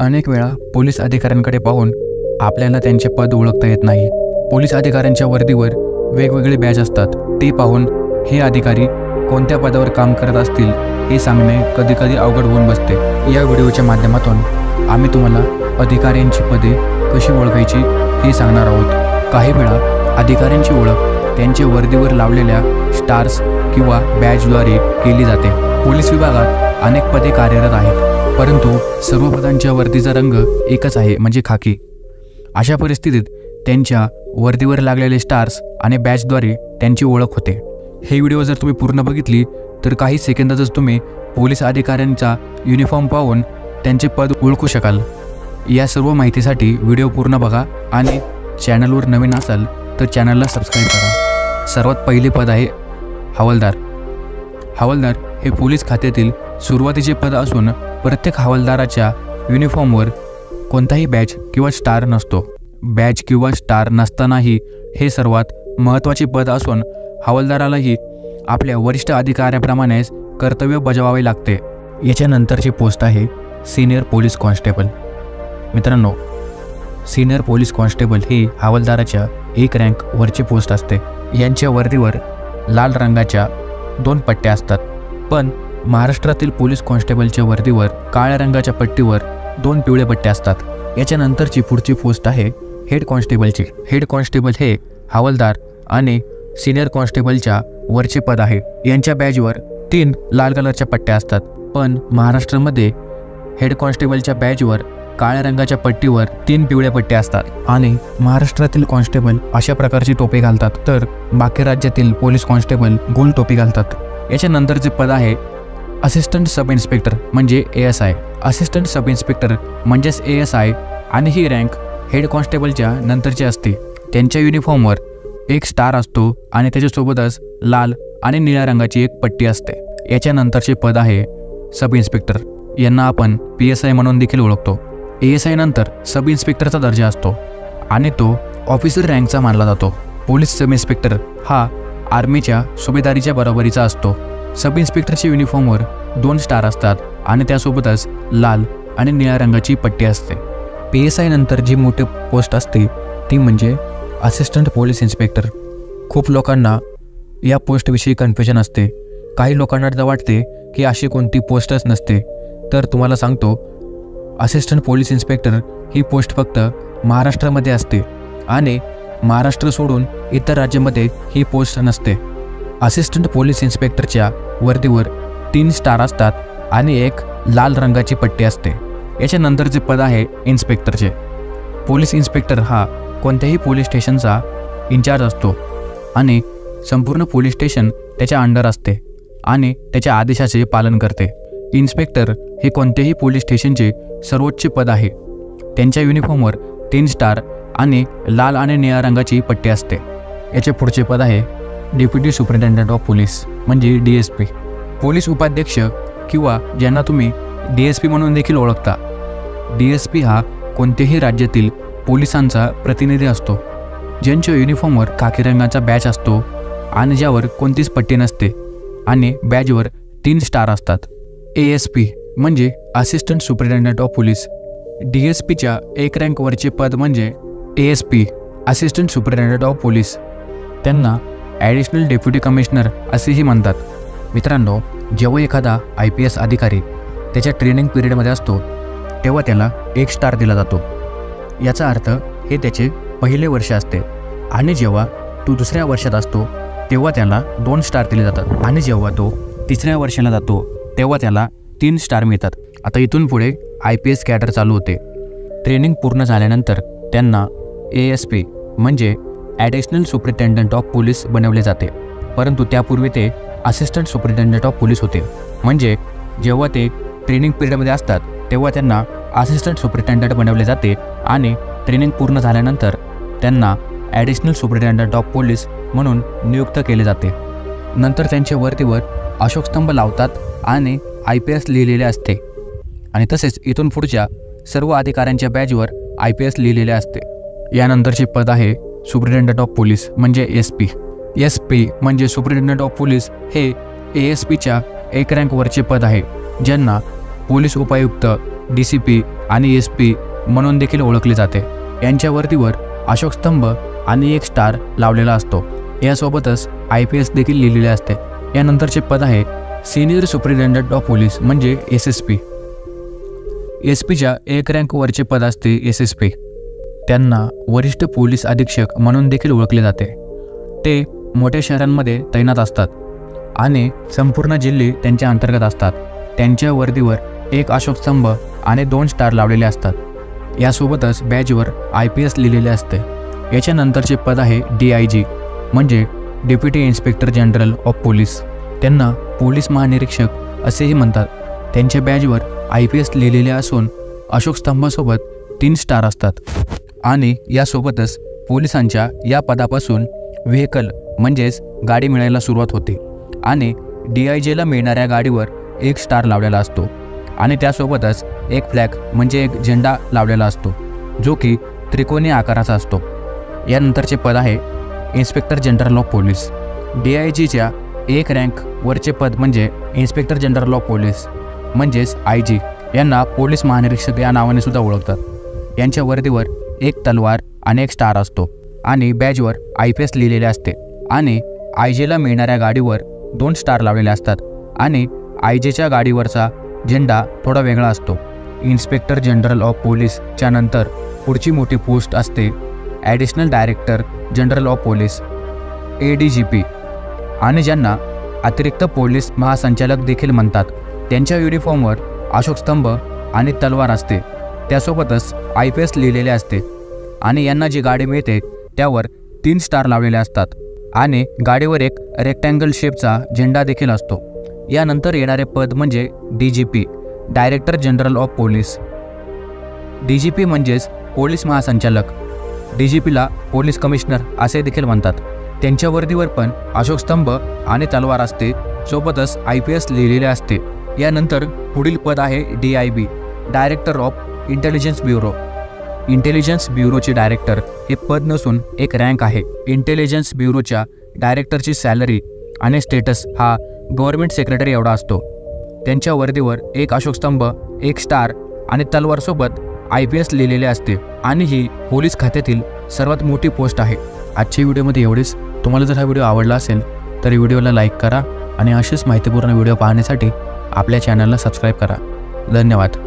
अनेक वेळा पोलीस अधिकाऱ्यांकडे पाहून आपल्याला त्यांचे पद ओळखता येत नाही। पोलीस अधिकाऱ्यांच्या वर्दीवर वेगवेगळे बॅज असतात, ते पाहून हे अधिकारी कोणत्या पदावर काम करत असतील हे सांगणे कधीकधी अवघड होऊन बसते। या व्हिडिओच्या माध्यमातून आम्ही तुम्हाला अधिकाऱ्यांची पदे कशी ओळखायची हे सांगणार आहोत। काही वेळा अधिकाऱ्यांची ओळख त्यांच्या वर्दीवर लावलेल्या स्टार्स किंवा बॅजद्वारे केली जाते। पोलीस विभागात अनेक पदे कार्यरत आहेत, परंतु सर्व पदांच्या वर्दीचा रंग एकच आहे, म्हणजे खाकी। अशा परिस्थितीत त्यांच्या वर्दीवर लागलेले स्टार्स आणि बॅजद्वारे त्यांची ओळख होते। हे व्हिडिओ जर तुम्ही पूर्ण बघितली तर काही सेकंदातच तुम्ही पोलीस अधिकाऱ्यांचा युनिफॉर्म पाहून त्यांचे पद ओळखू शकाल। या सर्व माहितीसाठी व्हिडिओ पूर्ण बघा आणि चॅनलवर नवीन असाल तर चॅनलला सबस्क्राईब करा। सर्वात पहिले पद आहे हवालदार। हवालदार हे पोलीस खात्यातील सुरुवातीचे पद असून प्रत्येक हवालदाराच्या युनिफॉर्मवर कोणताही बॅज किंवा स्टार नसतो। बॅज किंवा स्टार नसतानाही हे सर्वात महत्त्वाचे पद असून हवालदारालाही आपल्या वरिष्ठ अधिकाऱ्याप्रमाणेच कर्तव्य बजावावे लागते। याच्यानंतरची पोस्ट आहे सिनियर पोलीस कॉन्स्टेबल। मित्रांनो, सिनियर पोलीस कॉन्स्टेबल ही हवालदाराच्या एक रँक वरची पोस्ट असते। यांच्या वर्दीवर लाल रंगाच्या 2 पट्ट्या असतात, पण महाराष्ट्रातील पोलीस कॉन्स्टेबलच्या वर्दीवर काळ्या रंगाच्या पट्टीवर 2 पिवळे पट्टे असतात। याच्यानंतरची पुढची पोस्ट आहे हेड कॉन्स्टेबलची। हेड कॉन्स्टेबल हे हवालदार आणि सिनियर कॉन्स्टेबलच्या वरचे पद आहे। यांच्या बॅजवर 3 लाल कलरच्या पट्ट्या असतात, पण महाराष्ट्रामध्ये हेड कॉन्स्टेबलच्या बॅजवर काळ्या रंगाच्या पट्टीवर 3 पिवळे पट्टे असतात आणि महाराष्ट्रातील कॉन्स्टेबल अशा प्रकारची टोपी घालतात, तर बाकी राज्यातील पोलीस कॉन्स्टेबल गोल टोपी घालतात। याच्यानंतरचे पद आहे असिस्टंट सब इन्स्पेक्टर म्हणजे ASI। असिस्टंट सब इन्स्पेक्टर म्हणजेच ASI आणि ही रँक हेड कॉन्स्टेबलच्या नंतरची असते। त्यांच्या युनिफॉर्मवर एक स्टार असतो आणि त्याच्यासोबतच लाल आणि निळ्या रंगाची एक पट्टी असते। याच्यानंतरचे पद आहे सब इन्स्पेक्टर। यांना आपण PSI म्हणून देखील ओळखतो। ASI नंतर सब इन्स्पेक्टरचा दर्जा असतो आणि तो ऑफिसर रँकचा मानला जातो। पोलीस सब इन्स्पेक्टर हा आर्मीच्या सुभेदारीच्या बरोबरीचा असतो। सब इन्स्पेक्टरच्या युनिफॉर्मवर 2 स्टार असतात आणि त्यासोबतच लाल आणि निळ्या रंगाची पट्टी असते। PSI नंतर जी मोठी पोस्ट असते ती म्हणजे असिस्टंट पोलीस इन्स्पेक्टर। खूप लोकांना या पोस्टविषयी कन्फ्युजन असते। काही लोकांना तर वाटते की अशी कोणती पोस्टच नसते, तर तुम्हाला सांगतो असिस्टंट पोलीस इन्स्पेक्टर ही पोस्ट फक्त महाराष्ट्रामध्ये असते आणि महाराष्ट्र सोडून इतर राज्यामध्ये ही पोस्ट नसते। असिस्टंट पोलीस इन्स्पेक्टरच्या वर्दीवर 3 स्टार असतात आणि एक लाल रंगाची पट्टी असते। याच्यानंतरचे पद आहे इन्स्पेक्टरचे। पोलीस इन्स्पेक्टर हा कोणत्याही पोलीस स्टेशनचा इन्चार्ज असतो आणि संपूर्ण पोलीस स्टेशन त्याच्या अंडर असते आणि त्याच्या आदेशाचे पालन करते। इन्स्पेक्टर हे कोणत्याही पोलीस स्टेशनचे सर्वोच्च पद आहे। त्यांच्या युनिफॉर्मवर 3 स्टार आणि लाल आणि निळ्या रंगाची पट्टी असते। याचे पुढचे पद आहे डेप्युटी सुपरिटेंडंट ऑफ पोलीस म्हणजे DSP। पोलीस उपाध्यक्ष किंवा ज्यांना तुम्ही DSP म्हणून देखील ओळखता। DSP हा कोणत्याही राज्यातील पोलिसांचा प्रतिनिधी असतो, ज्यांच्या युनिफॉर्मवर खाकी रंगाचा बॅज असतो आणि ज्यावर कोणतीच पट्टी नसते आणि बॅजवर 3 स्टार असतात। ASP म्हणजे असिस्टंट सुपरिटेंडंट ऑफ पोलीस। DSPच्या एक रँक वरचे पद म्हणजे ASP assistant superintendent of police. त्यांना ॲडिशनल डेप्युटी कमिशनर असेही म्हणतात। मित्रांनो, जेव्हा एखादा IPS अधिकारी त्याच्या ट्रेनिंग पिरियडमध्ये असतो तेव्हा त्याला 1 स्टार दिला जातो। याचा अर्थ हे त्याचे पहिले वर्ष असते आणि जेव्हा तो दुसऱ्या वर्षात असतो तेव्हा त्याला 2 स्टार दिले जातात आणि जेव्हा तो तिसऱ्या वर्षाला जातो तेव्हा त्याला 3 स्टार मिळतात। आता इथून पुढे IPS कॅडर चालू होते। ट्रेनिंग पूर्ण झाल्यानंतर त्यांना ASP म्हणजे ॲडिशनल सुपरिटेंडंट ऑफ पोलीस बनवले जाते, परंतु त्यापूर्वी ते असिस्टंट सुपरिटेंडंट ऑफ पोलीस होते। म्हणजे जेव्हा ते ट्रेनिंग पिरियडमध्ये असतात तेव्हा त्यांना असिस्टंट सुपरिटेंडंट बनवले जाते आणि ट्रेनिंग पूर्ण झाल्यानंतर त्यांना ॲडिशनल सुपरिटेंडंट ऑफ पोलीस म्हणून नियुक्त केले जाते। नंतर त्यांच्या वर्दीवर अशोक स्तंभ लावतात आणि IPS लिहिलेले असते आणि तसेच इथून पुढच्या सर्व अधिकाऱ्यांच्या बॅजवर IPS लिहिलेले असते। यानंतरचे पद आहे सुपरिटेंडंट ऑफ पोलीस म्हणजे SP। SP म्हणजे सुपरिटेंडंट ऑफ पोलीस हे ASPच्या एक रँक वरचे पद आहे, ज्यांना पोलीस उपायुक्त DCP आणि SP म्हणून देखील ओळखले जाते। यांच्या वर्दीवर अशोक स्तंभ आणि एक स्टार लावलेला असतो। यासोबतच IPS देखील लिहिलेले असते। यानंतरचे पद आहे सिनियर सुपरिटेंडेंट ऑफ पोलीस म्हणजे SSP। SPच्या एक रँक वरचे पद असते SSP। त्यांना वरिष्ठ पोलीस अधीक्षक म्हणून देखील ओळखले जाते। ते मोठ्या शहरांमध्ये तैनात असतात आणि संपूर्ण जिल्हे त्यांच्या अंतर्गत असतात। त्यांच्या वर्दीवर एक अशोक स्तंभ आणि 2 स्टार लावलेले असतात। यासोबतच बॅजवर IPS लिहिलेले असते। याच्यानंतरचे पद आहे DIG म्हणजे deputy inspector general of police. त्यांना पोलीस महानिरीक्षक असेही म्हणतात। त्यांच्या बॅजवर IPS लिहिलेले असून अशोक स्तंभासोबत 3 स्टार असतात आणि यासोबतच पोलिसांच्या या पदापासून व्हेकल म्हणजेच गाडी मिळायला सुरुवात होते आणि DIGला मिळणाऱ्या गाडीवर एक स्टार लावलेला असतो आणि त्यासोबतच एक फ्लॅग म्हणजे एक झेंडा लावलेला असतो जो की त्रिकोणी आकाराचा असतो। यानंतरचे पद आहे इन्स्पेक्टर जनरल ऑफ पोलीस। DIGच्या एक रँक वरचे पद म्हणजे इन्स्पेक्टर जनरल ऑफ पोलीस म्हणजेच IG। यांना पोलीस महानिरीक्षक या नावाने सुद्धा ओळखतात। यांच्या वर्दीवर एक तलवार आणि एक स्टार असतो आणि बॅजवर IPS लिहिलेले असते आणि IGला मिळणाऱ्या गाडीवर 2 स्टार लावलेले असतात आणि IGच्या गाडीवरचा झेंडा थोडा वेगळा असतो। इन्स्पेक्टर जनरल ऑफ पोलीसच्या नंतर पुढची मोठी पोस्ट असते additional director general of police ADGP आणि ज्यांना अतिरिक्त पोलीस महासंचालक देखील म्हणतात। त्यांच्या युनिफॉर्मवर अशोक स्तंभ आणि तलवार असते। त्यासोबतच IPS लिहिलेले असते आणि यांना जी गाडी मिळते त्यावर 3 स्टार लावलेले असतात आणि गाडीवर एक रेक्टँगल शेपचा झेंडा देखील असतो। यानंतर येणारे पद म्हणजे DGP director general of police. DGP म्हणजेच पोलीस महासंचालक। DGPला पोलीस कमिशनर असे देखील म्हणतात। त्यांच्या वर्दीवर पण अशोक स्तंभ आणि तलवार असते, सोबतच IPS लिहिलेले असते। यानंतर पुढील पद आहे DIB director of intelligence bureau. Intelligence ब्युरोचे डायरेक्टर हे पद नसून एक रँक आहे। इंटेलिजन्स ब्युरोच्या डायरेक्टरची सॅलरी आणि स्टेटस हा गव्हर्नमेंट सेक्रेटरी एवढा असतो। त्यांच्या वर्दीवर एक अशोक स्तंभ, एक स्टार आणि तलवारसोबत IPS लिहिलेले असते आणि ही पोलीस खात्यातील सर्वात मोठी पोस्ट आहे। आजच्या व्हिडिओमध्ये एवढेच। तुम्हाला जर हा व्हिडिओ आवडला असेल तर व्हिडिओला लाईक करा आणि अशीच माहितीपूर्ण व्हिडिओ पाहण्यासाठी आपल्या चॅनलला सबस्क्राईब करा। धन्यवाद।